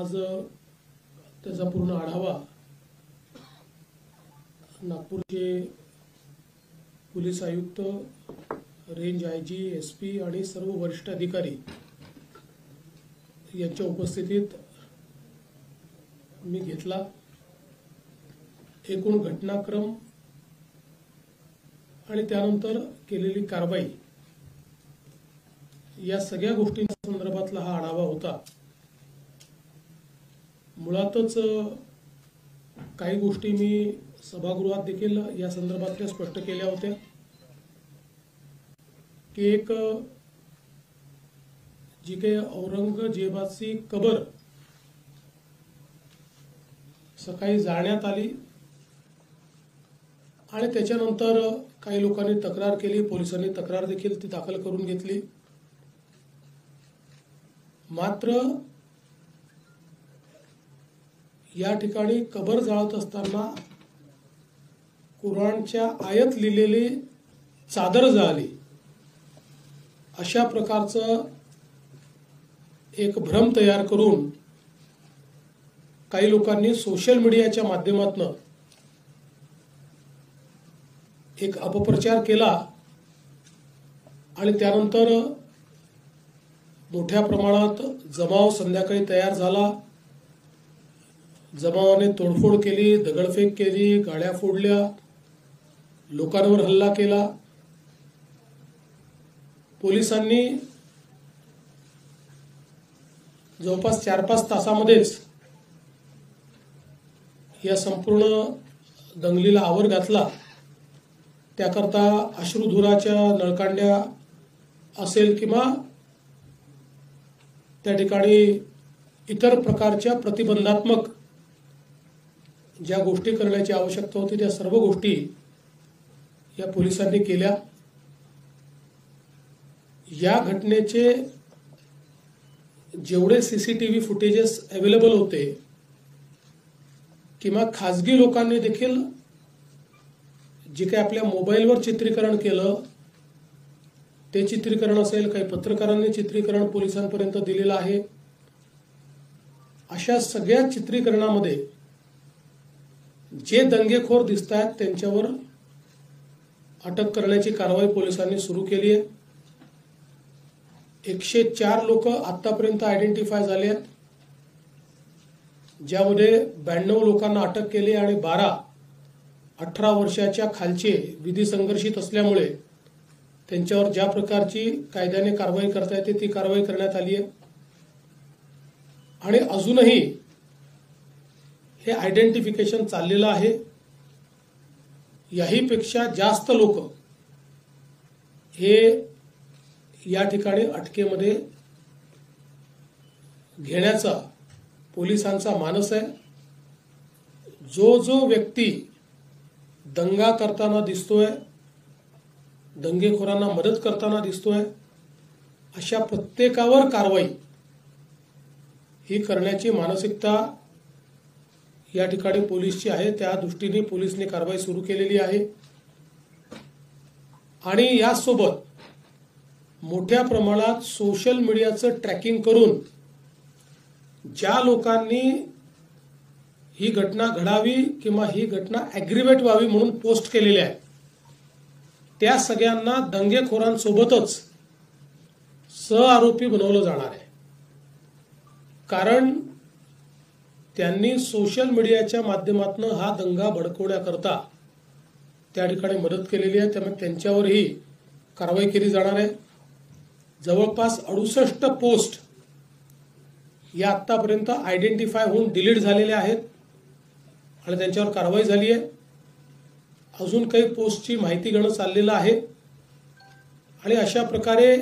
आज त्याचा पूर्ण आढावा नागपूरचे पोलीस आयुक्त, रेंज आयजी, एसपी आणि सर्व वरिष्ठ अधिकारी यांच्या उपस्थितीत मी घेतला। एकूण घटनाक्रम आणि त्यानंतर केलेली कारवाई या सगळ्या गोष्टींच्या संदर्भातला हा आढावा होता। मुळातच काही गोष्टी मी सभागृहात देखील या संदर्भातल्या स्पष्ट केल्या होत्या की एक जी काही औरंगजेबाची कबर सकाळी जाळण्यात आली आणि त्याच्यानंतर काही लोकांनी तक्रार केली, पोलिसांनी तक्रार देखील ती दाखल करून घेतली। मात्र या ठिकाणी कबर जाळत असताना कुराणच्या आयत लिहिलेली चादर जाळली, अशा प्रकारचं एक भ्रम तयार करून काही लोकांनी सोशल मीडियाच्या माध्यमातून एक अपप्रचार केला आणि त्यानंतर मोठ्या प्रमाणात जमाव संध्याकाळी तयार झाला। जमावाने तोडफोड केली, दगडफेक केली, गाड्या फोडल्या, लोकांवर हल्ला केला। पोलिसांनी जवळपास 4-5 तासामध्येच या संपूर्ण दंगलीला आवर घातला। त्याकरता अश्रुधुराच्या नळकांड्या असेल किंवा त्या ठिकाणी इतर प्रकारच्या प्रतिबंधात्मक ज्या गोष्टी करण्याची आवश्यकता होती त्या सर्व गोष्टी या पोलिसांनी केल्या। या घटनेचे जेवढे सीसीटीव्ही फुटेजेस अवेलेबल होते किंवा खाजगी लोकांनी देखील जे काही आपल्या मोबाईलवर चित्रीकरण केलं ते चित्रीकरण असेल, काही पत्रकारांनी चित्रीकरण पोलिसांपर्यंत दिलेलं आहे, अशा सगळ्या चित्रीकरणामध्ये जे दंगेखोर दिसत आहेत त्यांच्यावर अटक करण्याची कारवाई पोलिसांनी सुरू केली आहे। 104 लोक आतापर्यंत आयडेंटिफाय झाले आहेत, ज्यामध्ये 92 लोकांना अटक केली आणि 18 वर्षाच्या खालचे विधी संघर्षित असल्यामुळे त्यांच्यावर ज्या प्रकारची कायद्याने कारवाई करता येते ती कारवाई करण्यात आली आहे। आणि अजूनही हे आयडेंटिफिकेशन चाललेलं आहे। याहीपेक्षा जास्त लोक हे या ठिकाणी अटकेमध्ये घेण्याचा पोलिसांचा मानस आहे। जो व्यक्ती दंगा करताना दिसतोय, दंगेखोरांना मदत करताना दिसतोय, अशा प्रत्येकावर कारवाई ही करण्याची मानसिकता या ठिकाणी पोलीसची आहे। त्या दृष्टीने पोलिसने कारवाई सुरू केलेली आहे आणि यासोबत मोठ्या प्रमाणात सोशल मीडियाचं ट्रॅकिंग करून ज्या लोकांनी ही घटना घडावी किंवा ही घटना ॲग्रिवेट व्हावी म्हणून पोस्ट केलेली आहे त्या सगळ्यांना दंगेखोरांसोबतच सहआरोपी बनवलं जाणार आहे। कारण त्यांनी सोशल मीडियाच्या माध्यमातून हा दंगा भडकवण्याकरता त्या ठिकाणी मदत केलेली आहे, त्यामुळे त्यांच्यावरही कारवाई केली जाणार आहे। जवळपास 68 पोस्ट या आतापर्यंत आयडेंटिफाय होऊन डिलीट झालेल्या आहेत आणि त्यांच्यावर कारवाई झाली आहे। अजून काही पोस्टची माहिती घेणं चाललेलं आहे आणि अशा प्रकारे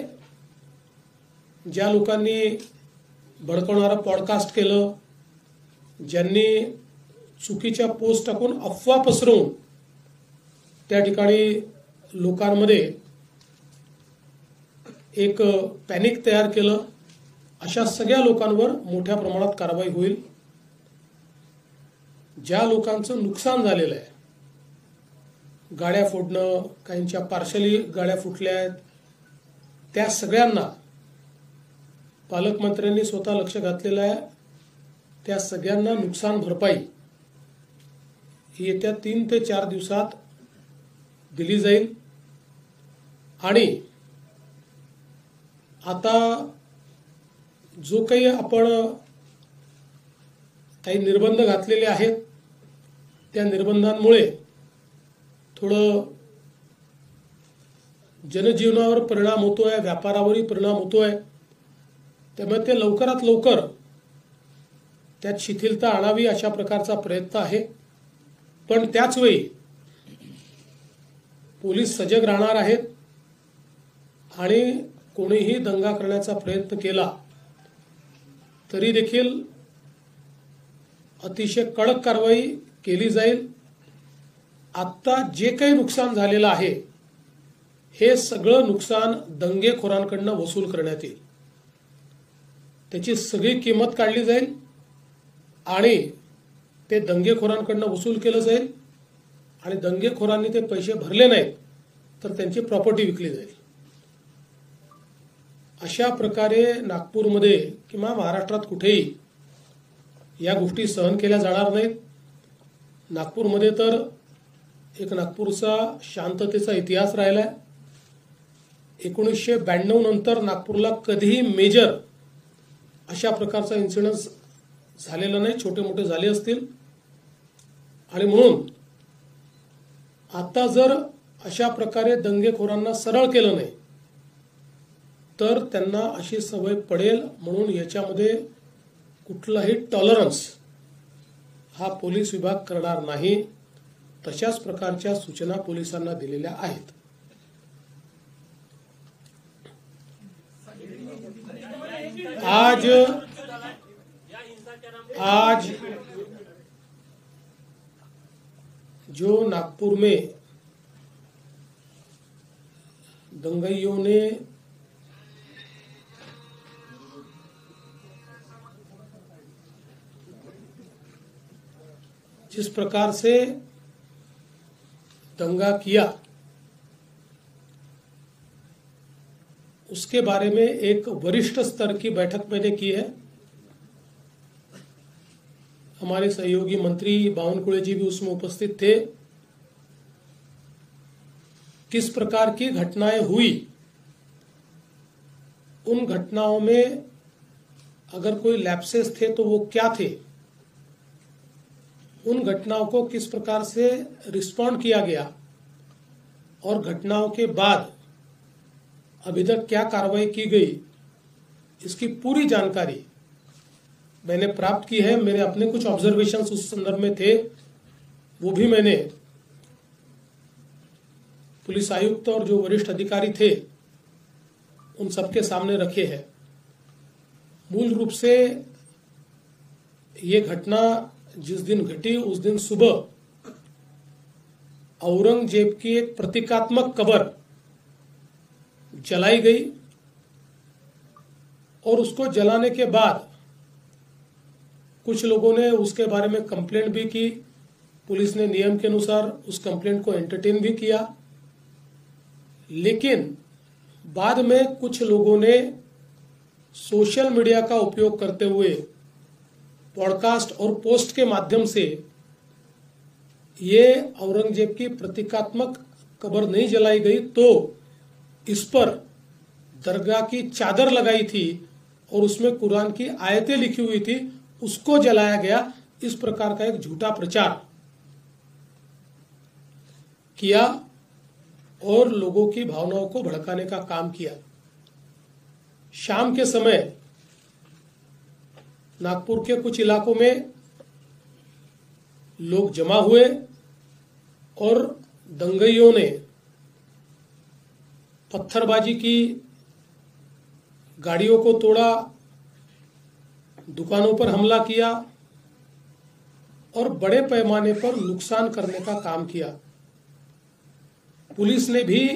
ज्या लोकांनी भडकवणारा पॉडकास्ट केलं, ज्यांनी चुकीच्या पोस्ट टाकून अफवा पसरवून त्या ठिकाणी लोकांमध्ये एक पॅनिक तयार केलं, अशा सगळ्या लोकांवर मोठ्या प्रमाणात कारवाई होईल। ज्या लोकांचं नुकसान झालेलं आहे, गाड्या फोडणं, काहींच्या पार्शली गाड्या फुटल्या आहेत, त्या सगळ्यांना पालकमंत्र्यांनी स्वतः लक्ष घातलेलं आहे त्या सगळ्यांना नुकसान भरपाई येत्या 3 ते 4 दिवसात दिली जाईल। आणि आता जो काही आपण काही निर्बंध घातलेले आहेत त्या निर्बंधांमुळे थोडं जनजीवनावर परिणाम होतोय, व्यापारावरही परिणाम होतोय, त्यामुळे ते लवकरात लवकर त्यात शिथिलता आणावी अशा प्रकारचा प्रयत्न आहे। पण त्याच वेळी पोलीस सजग राहणार आहेत आणि कोणीही दंगा करण्याचा प्रयत्न केला तरी देखील अतिशय कडक कारवाई केली जाईल। आता जे काही नुकसान झालेलं आहे हे सगळं नुकसान दंगेखोरांकडून वसूल करण्यात येईल, त्याची सगळी किंमत काढली जाईल आणि ते दंगेखोरांकडून वसूल केलं जाईल आणि दंगेखोरांनी ते पैसे भरले नाहीत तर त्यांची प्रॉपर्टी विकली जाईल। अशा प्रकारे नागपूरमध्ये किंवा महाराष्ट्रात कुठेही या गोष्टी सहन केल्या जाणार नाहीत। नागपूरमध्ये तर एक नागपूरचा शांततेचा इतिहास राहिला आहे। 1992 नंतर नागपूरला कधीही मेजर अशा प्रकारचा इन्सिडेंट झालेला नाही, छोटे मोठे झाले असतील। आणि म्हणून आता जर अशा प्रकारे दंगेखोरांना सरळ केलं नाही तर त्यांना अशी सवय पडेल, म्हणून याच्यामध्ये कुठलाही टॉलरन्स हा पोलीस विभाग करणार नाही। तशाच प्रकारच्या सूचना पोलिसांना दिलेल्या आहेत। आज जो नागपुर में दंगाइयों ने जिस प्रकार से दंगा किया उसके बारे में एक वरिष्ठ स्तर की बैठक मैंने की है। हमारे सहयोगी मंत्री बावनकुळे जी भी उसमें उपस्थित थे। किस प्रकार की घटनाएं हुई, उन घटनाओं में अगर कोई लैप्सेस थे तो वो क्या थे, उन घटनाओं को किस प्रकार से रिस्पॉन्ड किया गया और घटनाओं के बाद अभी तक क्या कार्रवाई की गई, इसकी पूरी जानकारी मैंने प्राप्त की है। मेरे अपने कुछ ऑब्जर्वेशंस उस संदर्भ में थे, वो भी मैंने पुलिस आयुक्त और जो वरिष्ठ अधिकारी थे उन सबके सामने रखे हैं। मूल रूप से ये घटना जिस दिन घटी उस दिन सुबह औरंगजेब की एक प्रतीकात्मक कब्र जलाई गई और उसको जलाने के बाद कुछ लोगों ने उसके बारे में कंप्लेंट भी की। पुलिस ने नियम के अनुसार उस कंप्लेंट को एंटरटेन भी किया, लेकिन बाद में कुछ लोगों ने सोशल मीडिया का उपयोग करते हुए पॉडकास्ट और पोस्ट के माध्यम से ये औरंगजेब की प्रतीकात्मक कब्र नहीं जलाई गई तो इस पर दरगाह की चादर लगाई थी और उसमें कुरान की आयतें लिखी हुई थी, उसको जलाया गया। इस प्रकार का एक झूठा प्रचार किया और लोगों की भावनाओं को भड़काने का काम किया। शाम के समय नागपुर के कुछ इलाकों में लोग जमा हुए और दंगइयों ने पत्थरबाजी की, गाड़ियों को तोड़ा, दुकानों पर हमला किया और बड़े पैमाने पर नुकसान करने का काम किया। पुलिस ने भी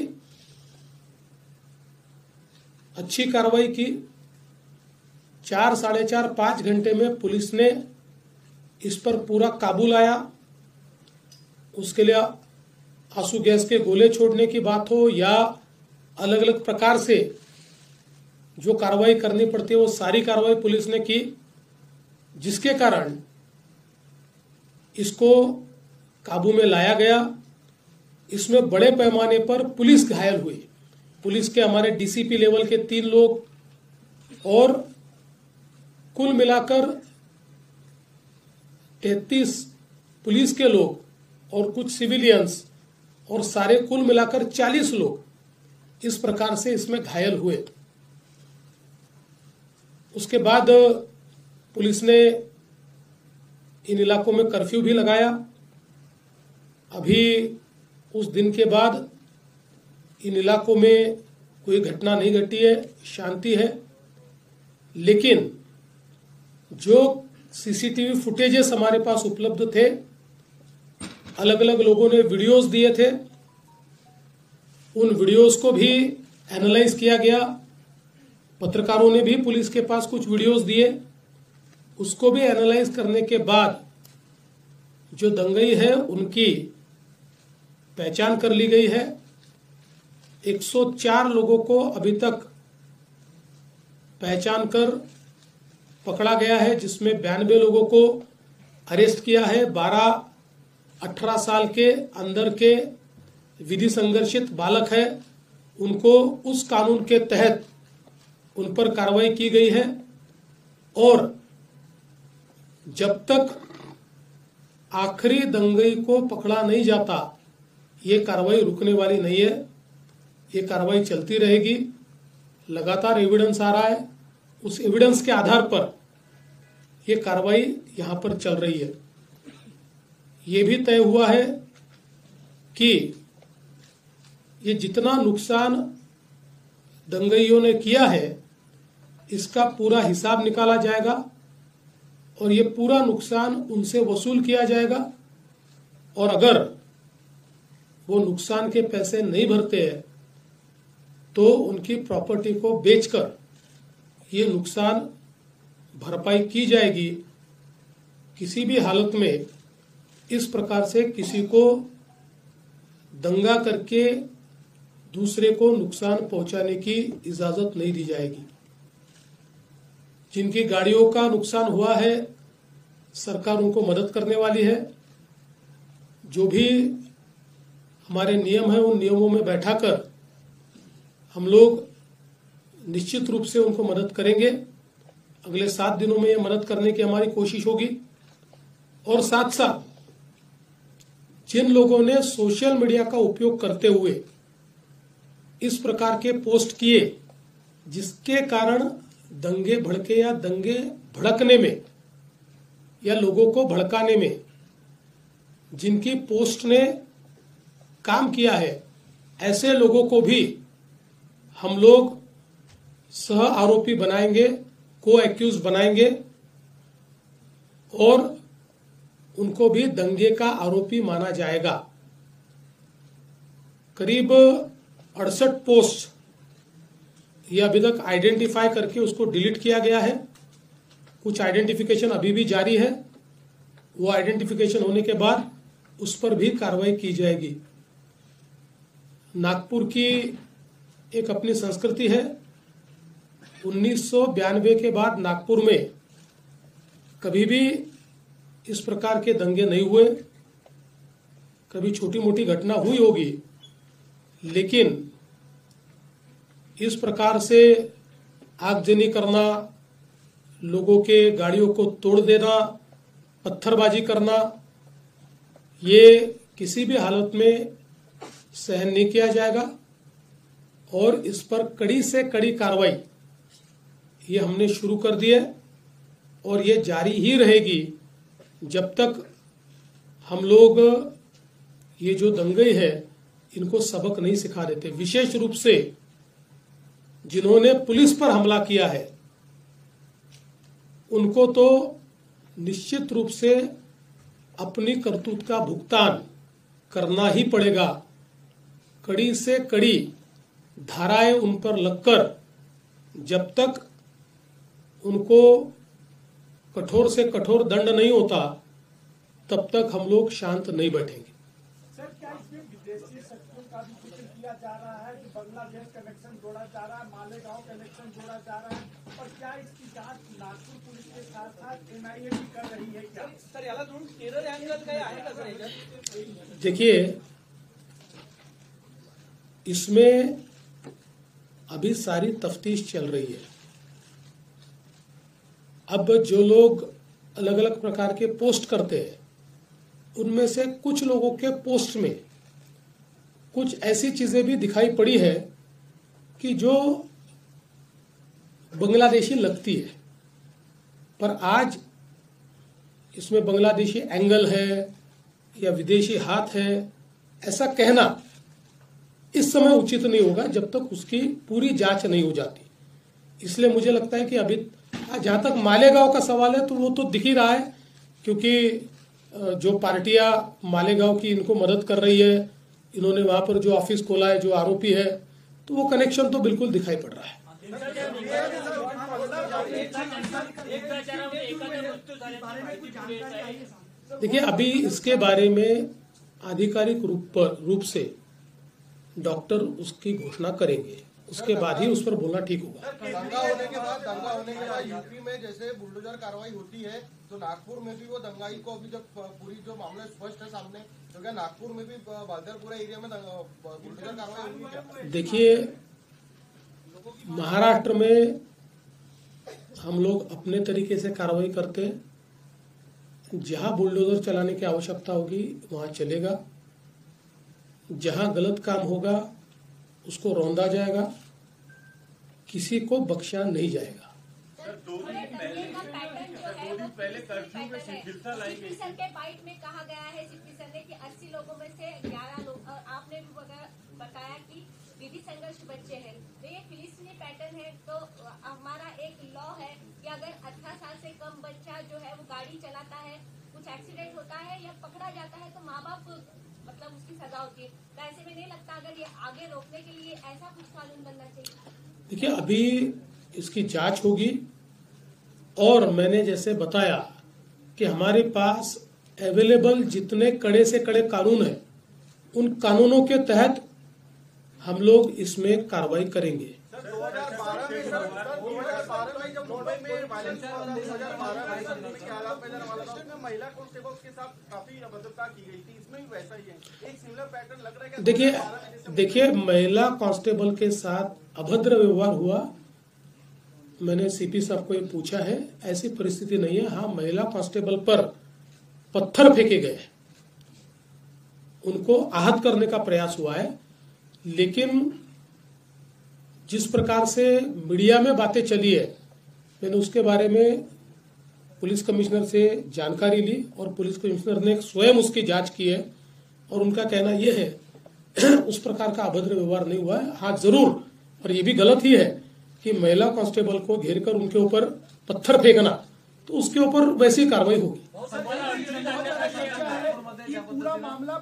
अच्छी कार्रवाई की। 4, साढ़े 4, 5 घंटे में पुलिस ने इस पर पूरा काबू लाया। उसके लिए आंसू गैस के गोले छोड़ने की बात हो या अलग अलग प्रकार से जो कार्रवाई करनी पड़ती है वो सारी कार्रवाई पुलिस ने की जिसके कारण इसको काबू में लाया गया। इसमें बड़े पैमाने पर पुलिस घायल हुई। पुलिस के हमारे डीसीपी लेवल के 3 लोग और कुल मिलाकर 33 पुलिस के लोग और कुछ सिविलियंस और सारे कुल मिलाकर 40 लोग इस प्रकार से इसमें घायल हुए। उसके बाद पुलिस ने इन इलाकों में कर्फ्यू भी लगाया। अभी उस दिन के बाद इन इलाकों में कोई घटना नहीं घटी है, शांति है। लेकिन जो सीसीटीवी फुटेजेस हमारे पास उपलब्ध थे, अलग अलग लोगों ने वीडियोस दिए थे, उन वीडियोस को भी एनालाइज किया गया। पत्रकारों ने भी पुलिस के पास कुछ वीडियोस दिए, उसको भी एनालाइज करने के बाद जो दंगई है उनकी पहचान कर ली गई है। 104 लोगों को अभी तक पहचान कर पकड़ा गया है, जिसमें 92 लोगों को अरेस्ट किया है। 12-18 साल के अंदर के विधि संघर्षित बालक है, उनको उस कानून के तहत उन पर कार्रवाई की गई है। और जब तक आखिरी दंगई को पकड़ा नहीं जाता, ये कार्रवाई रुकने वाली नहीं है। ये कार्रवाई चलती रहेगी। लगातार एविडेंस आ रहा है, उस एविडेंस के आधार पर ये कार्रवाई यहां पर चल रही है। ये भी तय हुआ है कि ये जितना नुकसान दंगइयों ने किया है, इसका पूरा हिसाब निकाला जाएगा और ये पूरा नुकसान उनसे वसूल किया जाएगा। और अगर वो नुकसान के पैसे नहीं भरते हैं तो उनकी प्रॉपर्टी को बेचकर ये नुकसान भरपाई की जाएगी। किसी भी हालत में इस प्रकार से किसी को दंगा करके दूसरे को नुकसान पहुंचाने की इजाजत नहीं दी जाएगी। जिनकी गाड़ियों का नुकसान हुआ है, सरकार उनको मदद करने वाली है। जो भी हमारे नियम है, उन नियमों में बैठाकर हम लोग निश्चित रूप से उनको मदद करेंगे। अगले 7 दिनों में ये मदद करने की हमारी कोशिश होगी। और साथ साथ जिन लोगों ने सोशल मीडिया का उपयोग करते हुए इस प्रकार के पोस्ट किए, जिसके कारण दंगे भड़के या दंगे भड़कने में या लोगों को भड़काने में जिनकी पोस्ट ने काम किया है, ऐसे लोगों को भी हम लोग सह आरोपी बनाएंगे, को एक्यूज बनाएंगे और उनको भी दंगे का आरोपी माना जाएगा। करीब 68 पोस्ट ये अभी तक आइडेंटिफाई करके उसको डिलीट किया गया है। कुछ आइडेंटिफिकेशन अभी भी जारी है। वो आइडेंटिफिकेशन होने के बाद उस पर भी कार्रवाई की जाएगी। नागपुर की एक अपनी संस्कृति है। 1992 के बाद नागपुर में कभी भी इस प्रकार के दंगे नहीं हुए। कभी छोटी मोटी घटना हुई होगी, लेकिन इस प्रकार से आगजनी करना, लोगों के गाड़ियों को तोड़ देना, पत्थरबाजी करना, ये किसी भी हालत में सहन नहीं किया जाएगा। और इस पर कड़ी से कड़ी कार्रवाई ये हमने शुरू कर दी है और ये जारी ही रहेगी जब तक हम लोग ये जो दंगे है इनको सबक नहीं सिखा देते। विशेष रूप से जिन्होंने पुलिस पर हमला किया है उनको तो निश्चित रूप से अपनी करतूत का भुगतान करना ही पड़ेगा। कड़ी से कड़ी धाराएं उन पर लगकर जब तक उनको कठोर से कठोर दंड नहीं होता तब तक हम लोग शांत नहीं बैठेंगे। सर, क्या इसमें विदेशी शक्तियों का भी जिक्र किया जा रहा है कि बांग्लादेश कनेक्शन जोड़ा जा रहा है, मालेगांव कनेक्शन जोड़ा जा रहा है, और क्या इसकी जांच नागपुर पुलिस के साथ साथ एनआईए भी कर रही है क्या? सर याला दोन टेरर अँगल काही आहे का सर याच्यात? देखिए, इसमें अभी सारी तफ्तीश चल रही है। अब जो लोग अलग अलग प्रकार के पोस्ट करते हैं, उनमें से कुछ लोगों के पोस्ट में कुछ ऐसी चीजें भी दिखाई पड़ी है कि जो बांग्लादेशी लगती है, पर आज इसमें बांग्लादेशी एंगल है या विदेशी हाथ है, ऐसा कहना इस समय उचित नहीं होगा जब तक उसकी पूरी जांच नहीं हो जाती। इसलिए मुझे लगता है कि अभी जहां तक मालेगांव का सवाल है तो वो तो दिख ही रहा है, क्योंकि जो पार्टियां मालेगांव की इनको मदद कर रही है, इन्होंने वहां पर जो ऑफिस खोला है, जो आरोपी है, तो वो कनेक्शन तो बिल्कुल दिखाई पड़ रहा है। देखिए, अभी इसके बारे में आधिकारिक रूप से डॉक्टर उसकी घोषणा करेंगे, उसके बाद ही उस पर बोलना ठीक होगा। दंगा होने के बाद यूपी में जैसे बुलडोजर कार्रवाई होती है, तो नागपुर में भी वो दंगाई को अभी जब पूरी जो मामला स्पष्ट है सामने, तो क्या नागपुर में भी बालदरपुरा एरिया में बुलडोजर कार्रवाई होगी क्या? देखिए, महाराष्ट्र में हम लोग अपने तरीके से कार्रवाई करते हैं। जहां बुलडोजर चलाने की आवश्यकता होगी वहां चलेगा, जहां गलत काम होगा उसको रौंदा जाएगा, किसी को बख्शा नहीं जाएगा। दो दिन पहले कर्फ्यू में शिथिलता लाई गई। सर के बाइट में कहा गया है, सिप्पी सर ने, कि 80 लोगों में से 11 लोग, आपने भी बताया कि विधि संघर्ष बच्चे हैं। तो ये फिलिस्तीनी पैटर्न है। तो हमारा एक लॉ है कि अगर 18 साल से कम बच्चा जो है वो गाड़ी चलाता है, कुछ एक्सीडेंट होता है या पकड़ा जाता है, तो माँ बाप को मतलब उसकी सजा होती है। तो ऐसे में नहीं लगता अगर ये आगे रोकने के लिए ऐसा कुछ कानून बनना चाहिए? देखिए, अभी इसकी जांच होगी, और मैंने जैसे बताया कि हमारे पास अवेलेबल जितने कड़े से कड़े कानून हैं, उन कानूनों के तहत हम लोग इसमें कार्रवाई करेंगे। 2012 में जब मुंबई में वायलेंस हुआ था, 2012 में महिला कांस्टेबल्स के साथ काफी अभद्रता की गई थी, इसमें भी वैसा ही है, एक सिमिलर पैटर्न लग रहा है। देखिए, महिला कांस्टेबल के साथ अभद्र व्यवहार हुआ, मैंने सीपी साहब को ये पूछा है, ऐसी परिस्थिति नहीं है। हाँ, महिला कांस्टेबल पर पत्थर फेंके गए, उनको आहत करने का प्रयास हुआ है, लेकिन जिस प्रकार से मीडिया में बातें चली है, मैंने उसके बारे में पुलिस कमिश्नर से जानकारी ली और पुलिस कमिश्नर ने स्वयं उसकी जांच की है, और उनका कहना यह है उस प्रकार का अभद्र व्यवहार नहीं हुआ है। हाँ, जरूर, और ये भी गलत ही है कि महिला कांस्टेबल को घेरकर उनके ऊपर पत्थर फेंकना, तो उसके ऊपर वैसी कार्रवाई होगी। पूरा मामला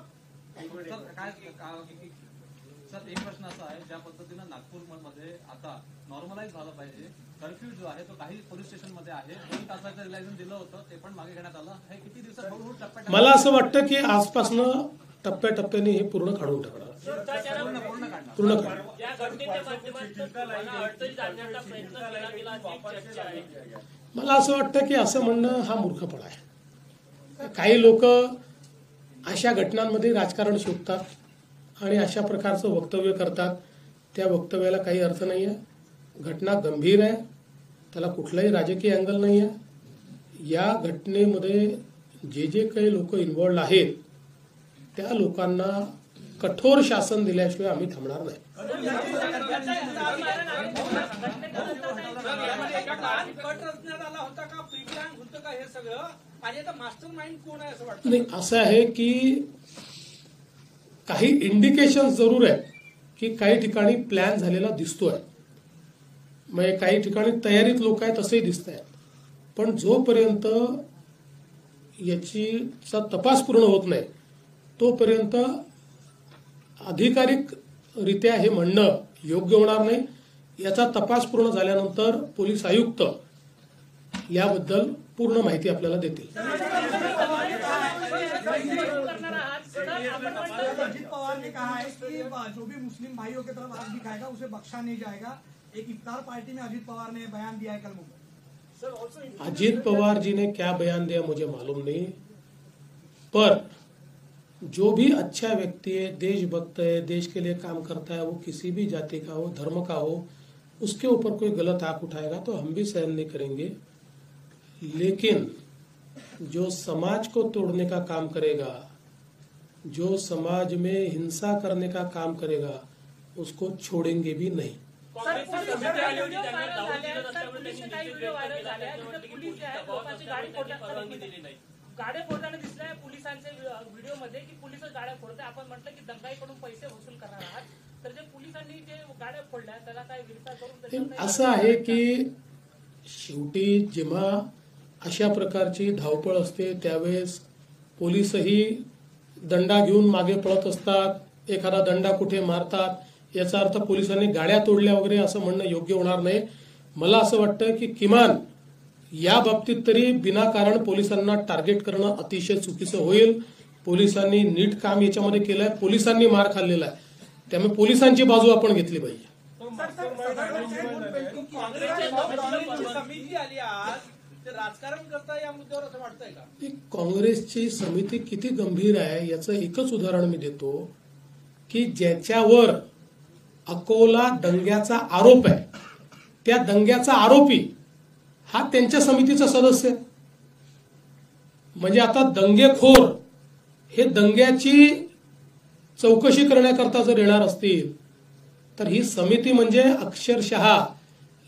सर, एक प्रश्न असा आहे, ज्या पद्धतीनं नागपूरमध्ये आता नॉर्मलाइज झालं पाहिजे, कर्फ्यू जो आहे तो काही पोलीस स्टेशन मध्ये आहे, 2 तासाचं रिलॅक्सेशन दिलं होतं, ते पण मागे घेण्यात आलं. हे किती दिवसात हळूहळू टप्प्याटप्प्याने मला असं वाटतं की आजपासनं टप्प्याटप्प्याने हे पूर्ण काढून टाकणार, पूर्ण काढणार. पूर्ण काढणार. या घटनेच्या माध्यमातून मला अडचणीत आणण्याचा प्रयत्न केला गेला अशी चर्चा आहे. मला असं वाटतं की असं म्हणणं हा मूर्खपणा आहे. काही लोक अशा घटनांमध्ये राजकारण शोधतात आणि अशा प्रकारचं वक्तव्य करतात. त्या वक्तव्याला काही अर्थ नाही आहे. घटना गंभीर आहे, त्याला कुठलाही राजकीय अँगल नाही आहे. या घटनेमध्ये जे जे काही लोक इन्व्हॉल्ड आहेत त्या लोकांना कठोर शासन दिल्याशिवाय आम्ही थांबणार नाही. नाही, असं आहे की काही इंडिकेशन जरूर आहेत की काही ठिकाणी प्लॅन झालेला दिसतोय, म्हणजे काही ठिकाणी तयारीत लोक आहेत असंही दिसत आहेत. पण जोपर्यंत याचा तपास पूर्ण होत नाही तोपर्यंत अधिकारिकरित्या हे म्हणणं योग्य होणार नाही. याचा तपास पूर्ण झाल्यानंतर पोलीस आयुक्त याबद्दल पूर्ण माहिती आपल्याला देतील. अजित पवार ने कहा है कि जो भी मुस्लिम भाइयों की तरफ हाथ दिखाएगा उसे बख्शा नहीं जाएगा. एक इफ्तार पार्टी में अजित पवार ने बयान दिया है कल मुंबई. अजीत पवार जी ने क्या बयान दिया मुझे मालूम नहीं, पर जो भी अच्छा व्यक्ति है, देशभक्त है, देश के लिए काम करता है, वो किसी भी जाति का हो, धर्म का हो, उसके ऊपर कोई गलत आंख उठाएगा तो हम भी सहन नहीं करेंगे. लेकिन जो समाज को तोड़ने का काम करेगा, जो समाज में हिंसा करने का काम करेगा, उसको छोड़ेंगे भी नाही. गाड्या फोडताना दिसलाय पोलिसांच्या व्हिडिओमध्ये की पोलिस गाड्या फोडतात. आपण म्हटलं की दंगाईकडून पैसे वसूल करणार आहात, तर जे पोलिसांनी जे गाड्या फोडल्या त्याला काय व्हेरीफाय करून असं आहे की शेवटी जेव्हा अशा प्रकारची धावपळ असते त्यावेळेस पोलीसही दंडा घेऊन मागे पळत असतात, एखादा दंडा कुठे मारतात. याचा अर्थ पोलिसांनी गाड्या तोडल्या वगैरे असं म्हणणं योग्य होणार नाही. मला असं वाटतं की किमान या बाबतीत तरी विनाकारण पोलिसांना टार्गेट करणं अतिशय चुकीचं होईल. पोलिसांनी नीट काम याच्यामध्ये केलंय, पोलिसांनी मार खाल्लेला आहे, त्यामुळे पोलिसांची बाजू आपण घेतली पाहिजे. समिती आली आज, ते राजकारण करता या मुद्द्यावर असं वाटतंय का? काँग्रेसची समिती किती गंभीर आहे याचं एकच उदाहरण मी देतो की ज्याच्यावर अकोला दंग्याचा आरोप आहे, त्या दंग्याचा आरोपी हा त्यांच्या समितीचा सदस्य. म्हणजे आता दंगेखोर हे दंग्याची चौकशी करण्याकरता जर येणार असतील तर ही समिती म्हणजे अक्षरशः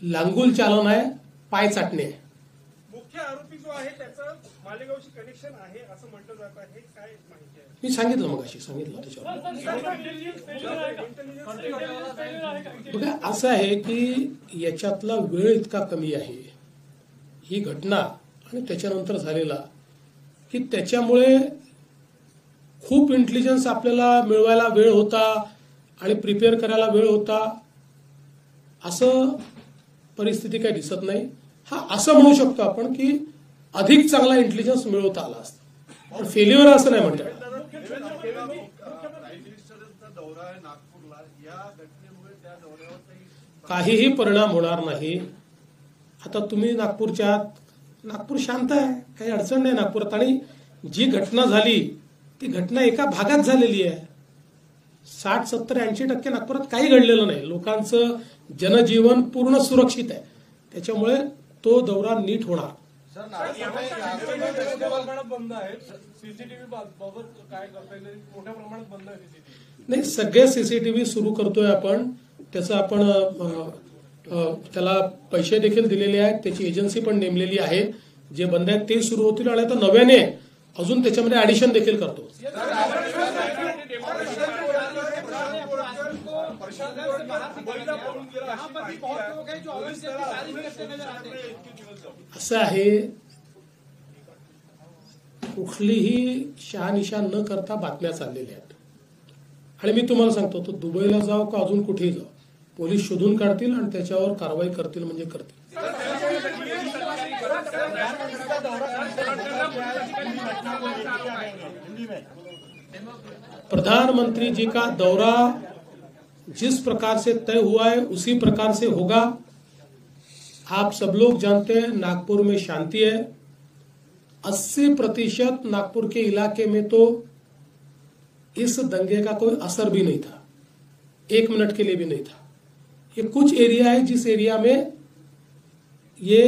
लांगुल चालन आहे, पाय चाटणे आहे. मुख्य आरोपी जो आहे त्याचं मालेगावशी कनेक्शन आहे असं म्हटलं जात आहे, काय माहिती आहे? मी सांगितलं मगाशी त्याच्यावर. बघा असं आहे की याच्यातला वेळ इतका कमी आहे ही घटना आणि त्याच्यानंतर झालेला की त्याच्यामुळे खूप इंटेलिजन्स आपल्याला मिळवायला वेळ होता आणि प्रिपेअर करायला वेळ होता, असं परिस्थिती काही दिसत नाही. हा असं म्हणू शकतो आपण की अधिक चांगला इंटेलिजन्स मिळवता आला असता, पण फेल्युअर असं नाही म्हणतात. काहीही परिणाम होणार नाही. आता तुम्ही नागपूरच्या आहात, नागपूर शांत आहे, काही अडचण नाही नागपुरात. आणि जी घटना झाली ती घटना एका भागात झालेली आहे. 60, 70, 80% नागपुरात काही घडलेलं नाही. लोकांचं जनजीवन पूर्ण सुरक्षित आहे, त्याच्यामुळे तो दौरा नीट होणार. बंद आहे सीसीटीव्ही बाबत काय करता येईल? मोठ्या प्रमाणात बंद आहे सीसीटीव्ही. नाही, सगळे सीसीटीव्ही सुरू करतोय आपण. त्याचं आपण त्याला पैसे देखील दिलेले आहेत, त्याची एजन्सी पण नेमलेली आहे. जे बंद आहेत ते सुरू होतील आणि आता नव्याने अजून त्याच्यामध्ये ऍडिशन देखील करतो. असं आहे, कुठलीही शहानिशा न करता बातम्या चाललेल्या आहेत. आणि मी तुम्हाला सांगतो, तो दुबईला जाऊ का अजून कुठेही जाऊ, पोलीस शोधून काढतील आणि त्याच्यावर कारवाई करतील म्हणजे करतील. प्रधानमंत्री जी का दौरा जिस प्रकार से तय हुआ है उसी प्रकार से होगा. आप सब लोग जानते हैं नागपुर में शांति है. 80% नागपुर के इलाके में तो इस दंगे का कोई असर भी नहीं था, 1 मिनट के लिए भी नहीं था. ये कुछ एरिया है जिस एरिया में ये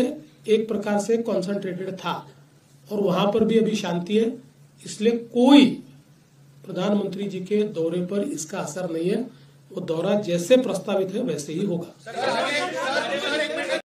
एक प्रकार से कॉन्सेंट्रेटेड था और वहां पर भी अभी शांति है. इसलिए कोई प्रधानमंत्री जी के दौरे पर इसका असर नहीं है. वो दौरा जैसे प्रस्तावित है वैसे ही होगा.